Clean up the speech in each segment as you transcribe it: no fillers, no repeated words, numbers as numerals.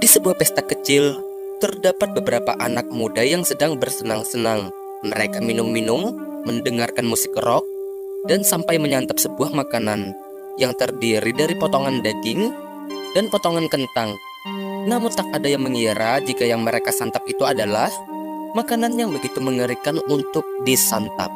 sebuah pesta kecil, terdapat beberapa anak muda yang sedang bersenang-senang. Mereka minum-minum, mendengarkan musik rock, dan sampai menyantap sebuah makanan yang terdiri dari potongan daging dan potongan kentang. Namun tak ada yang mengira jika yang mereka santap itu adalah makanan yang begitu mengerikan untuk disantap.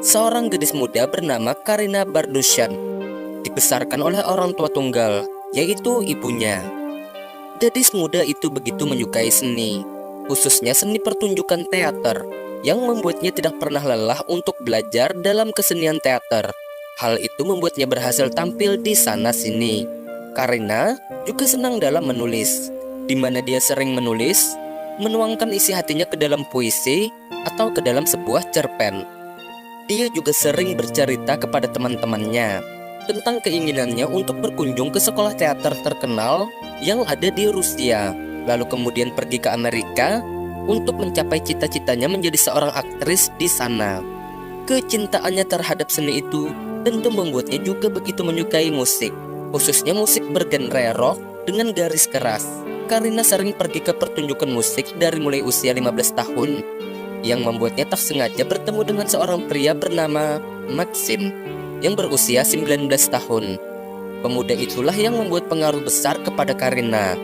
Seorang gadis muda bernama Karina Bardusyan dibesarkan oleh orang tua tunggal, yaitu ibunya. Gadis muda itu begitu menyukai seni, khususnya seni pertunjukan teater, yang membuatnya tidak pernah lelah untuk belajar dalam kesenian teater. Hal itu membuatnya berhasil tampil di sana-sini. Karina juga senang dalam menulis, di mana dia sering menulis, menuangkan isi hatinya ke dalam puisi atau ke dalam sebuah cerpen. Dia juga sering bercerita kepada teman-temannya tentang keinginannya untuk berkunjung ke sekolah teater terkenal yang ada di Rusia, lalu kemudian pergi ke Amerika untuk mencapai cita-citanya menjadi seorang aktris di sana. Kecintaannya terhadap seni itu tentu membuatnya juga begitu menyukai musik, khususnya musik bergenre rock dengan garis keras. Karina sering pergi ke pertunjukan musik dari mulai usia 15 tahun, yang membuatnya tak sengaja bertemu dengan seorang pria bernama Maxim yang berusia 19 tahun. Pemuda itulah yang membuat pengaruh besar kepada Karina,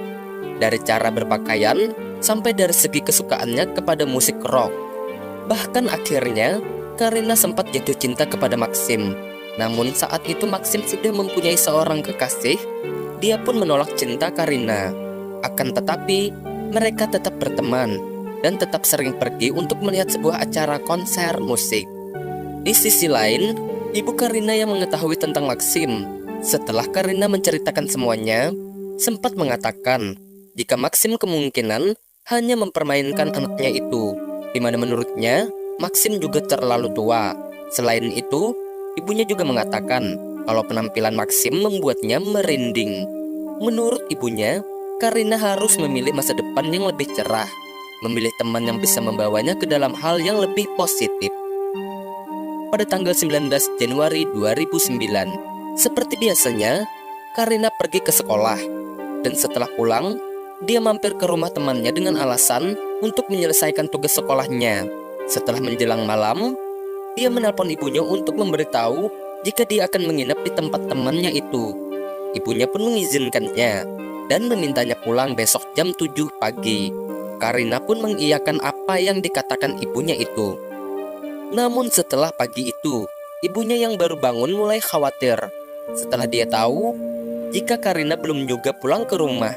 dari cara berpakaian sampai dari segi kesukaannya kepada musik rock. Bahkan akhirnya Karina sempat jatuh cinta kepada Maxim. Namun saat itu Maxim sudah mempunyai seorang kekasih. Dia pun menolak cinta Karina. Akan tetapi mereka tetap berteman dan tetap sering pergi untuk melihat sebuah acara konser musik. Di sisi lain, ibu Karina yang mengetahui tentang Maxim, setelah Karina menceritakan semuanya, sempat mengatakan jika Maxim kemungkinan hanya mempermainkan anaknya itu, di mana menurutnya Maxim juga terlalu tua. Selain itu, ibunya juga mengatakan kalau penampilan Maxim membuatnya merinding. Menurut ibunya, Karina harus memilih masa depan yang lebih cerah, memilih teman yang bisa membawanya ke dalam hal yang lebih positif. Pada tanggal 19 Januari 2009, seperti biasanya, Karina pergi ke sekolah, dan setelah pulang, dia mampir ke rumah temannya dengan alasan untuk menyelesaikan tugas sekolahnya. Setelah menjelang malam, dia menelpon ibunya untuk memberitahu jika dia akan menginap di tempat temannya itu. Ibunya pun mengizinkannya dan memintanya pulang besok jam 7 pagi. Karina pun mengiyakan apa yang dikatakan ibunya itu. Namun setelah pagi itu, ibunya yang baru bangun mulai khawatir setelah dia tahu jika Karina belum juga pulang ke rumah.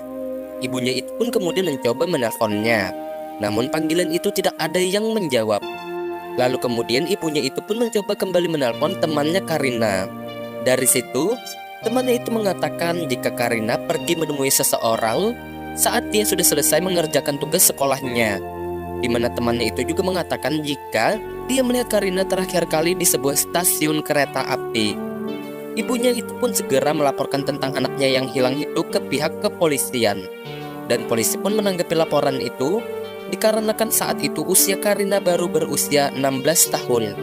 Ibunya itu pun kemudian mencoba menelponnya, namun panggilan itu tidak ada yang menjawab. Lalu kemudian ibunya itu pun mencoba kembali menelpon temannya Karina. Dari situ, temannya itu mengatakan jika Karina pergi menemui seseorang saat dia sudah selesai mengerjakan tugas sekolahnya, di mana temannya itu juga mengatakan jika dia melihat Karina terakhir kali di sebuah stasiun kereta api. Ibunya itu pun segera melaporkan tentang anaknya yang hilang itu ke pihak kepolisian, dan polisi pun menanggapi laporan itu dikarenakan saat itu usia Karina baru berusia 16 tahun.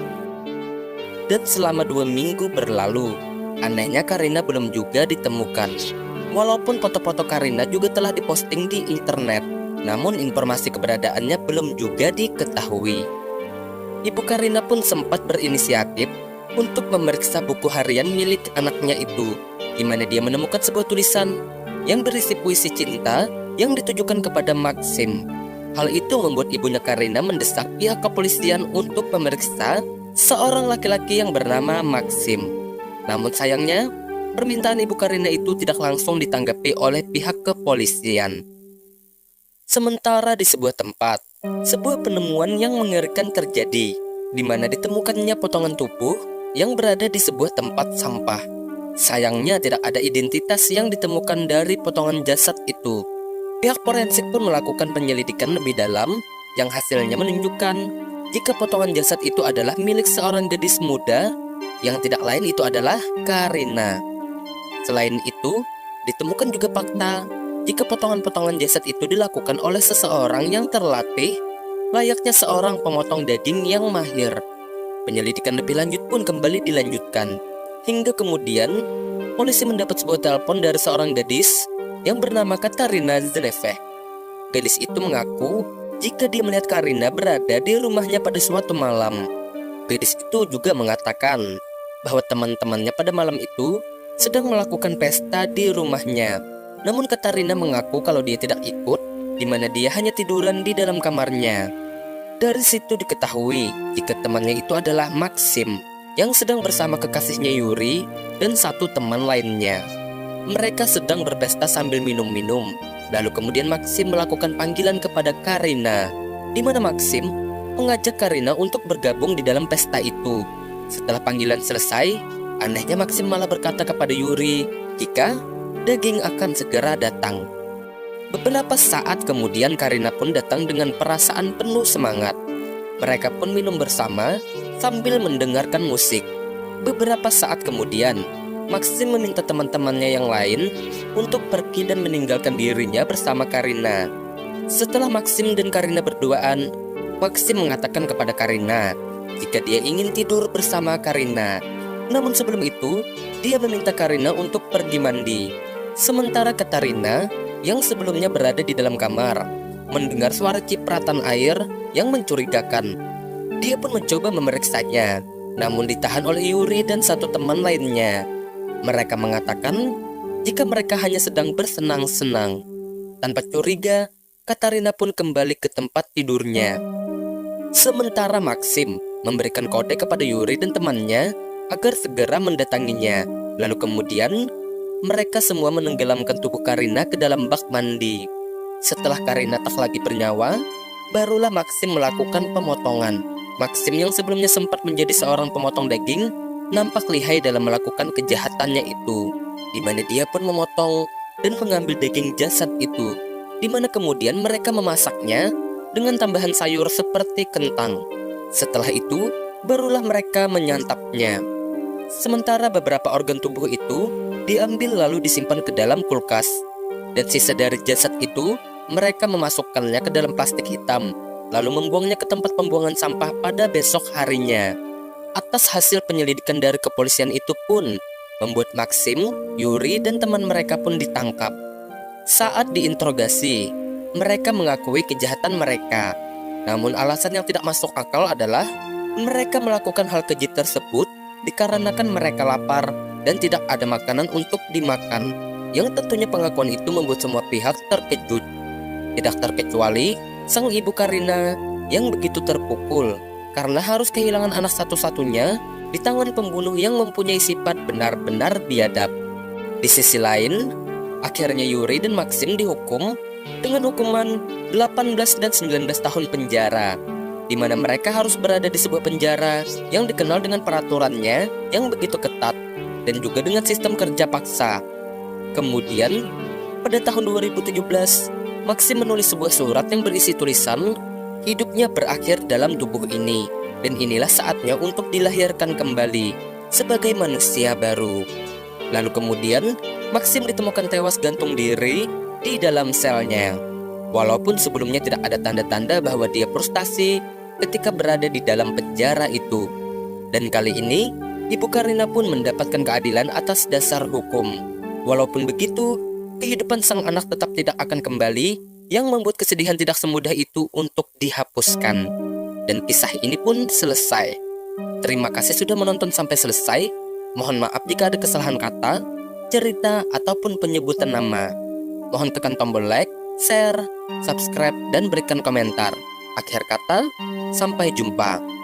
Dan selama 2 minggu berlalu, anehnya Karina belum juga ditemukan. Walaupun foto-foto Karina juga telah diposting di internet, namun informasi keberadaannya belum juga diketahui. Ibu Karina pun sempat berinisiatif untuk memeriksa buku harian milik anaknya itu, di mana dia menemukan sebuah tulisan yang berisi puisi cinta yang ditujukan kepada Maxim. Hal itu membuat ibunya Karina mendesak pihak kepolisian untuk memeriksa seorang laki-laki yang bernama Maxim. Namun sayangnya, permintaan ibu Karina itu tidak langsung ditanggapi oleh pihak kepolisian. Sementara di sebuah tempat, sebuah penemuan yang mengerikan terjadi, di mana ditemukannya potongan tubuh yang berada di sebuah tempat sampah. Sayangnya tidak ada identitas yang ditemukan dari potongan jasad itu. Pihak forensik pun melakukan penyelidikan lebih dalam, yang hasilnya menunjukkan jika potongan jasad itu adalah milik seorang gadis muda yang tidak lain itu adalah Karina. Selain itu, ditemukan juga fakta jika potongan-potongan jasad itu dilakukan oleh seseorang yang terlatih, layaknya seorang pemotong daging yang mahir. Penyelidikan lebih lanjut pun kembali dilanjutkan, hingga kemudian polisi mendapat sebuah telepon dari seorang gadis yang bernama Katarina Zlevek. Gadis itu mengaku jika dia melihat Karina berada di rumahnya pada suatu malam. Gadis itu juga mengatakan bahwa teman-temannya pada malam itu sedang melakukan pesta di rumahnya. Namun Katarina mengaku kalau dia tidak ikut, di mana dia hanya tiduran di dalam kamarnya. Dari situ diketahui jika temannya itu adalah Maxim yang sedang bersama kekasihnya Yuri dan satu teman lainnya. Mereka sedang berpesta sambil minum-minum. Lalu kemudian Maxim melakukan panggilan kepada Karina, di mana Maxim mengajak Karina untuk bergabung di dalam pesta itu. Setelah panggilan selesai, anehnya Maxim malah berkata kepada Yuri jika daging akan segera datang. Beberapa saat kemudian Karina pun datang dengan perasaan penuh semangat. Mereka pun minum bersama sambil mendengarkan musik. Beberapa saat kemudian, Maxim meminta teman-temannya yang lain untuk pergi dan meninggalkan dirinya bersama Karina. Setelah Maxim dan Karina berduaan, Maxim mengatakan kepada Karina jika dia ingin tidur bersama Karina. Namun sebelum itu, dia meminta Karina untuk pergi mandi. Sementara Katarina yang sebelumnya berada di dalam kamar mendengar suara cipratan air yang mencurigakan. Dia pun mencoba memeriksanya, namun ditahan oleh Yuri dan satu teman lainnya. Mereka mengatakan jika mereka hanya sedang bersenang-senang. Tanpa curiga, Katarina pun kembali ke tempat tidurnya. Sementara Maxim memberikan kode kepada Yuri dan temannya agar segera mendatanginya. Lalu kemudian mereka semua menenggelamkan tubuh Karina ke dalam bak mandi. Setelah Karina tak lagi bernyawa, barulah Maxim melakukan pemotongan. Maxim yang sebelumnya sempat menjadi seorang pemotong daging nampak lihai dalam melakukan kejahatannya itu, di mana dia pun memotong dan mengambil daging jasad itu, di mana kemudian mereka memasaknya dengan tambahan sayur seperti kentang. Setelah itu, barulah mereka menyantapnya. Sementara beberapa organ tubuh itu diambil lalu disimpan ke dalam kulkas, dan sisa dari jasad itu mereka memasukkannya ke dalam plastik hitam, lalu membuangnya ke tempat pembuangan sampah pada besok harinya. Atas hasil penyelidikan dari kepolisian itu pun membuat Maxim, Yuri, dan teman mereka pun ditangkap. Saat diinterogasi, mereka mengakui kejahatan mereka. Namun alasan yang tidak masuk akal adalah mereka melakukan hal keji tersebut dikarenakan mereka lapar dan tidak ada makanan untuk dimakan. Yang tentunya pengakuan itu membuat semua pihak terkejut. Tidak terkecuali sang ibu Karina yang begitu terpukul karena harus kehilangan anak satu-satunya di tangan pembunuh yang mempunyai sifat benar-benar biadab. Di sisi lain, akhirnya Yuri dan Maxim dihukum dengan hukuman 18 dan 19 tahun penjara, di mana mereka harus berada di sebuah penjara yang dikenal dengan peraturannya yang begitu ketat dan juga dengan sistem kerja paksa. Kemudian, pada tahun 2017, Maxim menulis sebuah surat yang berisi tulisan, hidupnya berakhir dalam tubuh ini, dan inilah saatnya untuk dilahirkan kembali sebagai manusia baru. Lalu kemudian, Maxim ditemukan tewas gantung diri di dalam selnya. Walaupun sebelumnya tidak ada tanda-tanda bahwa dia frustasi ketika berada di dalam penjara itu. Dan kali ini, Ibu Karina pun mendapatkan keadilan atas dasar hukum. Walaupun begitu, kehidupan sang anak tetap tidak akan kembali, yang membuat kesedihan tidak semudah itu untuk dihapuskan. Dan kisah ini pun selesai. Terima kasih sudah menonton sampai selesai. Mohon maaf jika ada kesalahan kata, cerita, ataupun penyebutan nama. Mohon tekan tombol like, share, subscribe, dan berikan komentar. Akhir kata, sampai jumpa.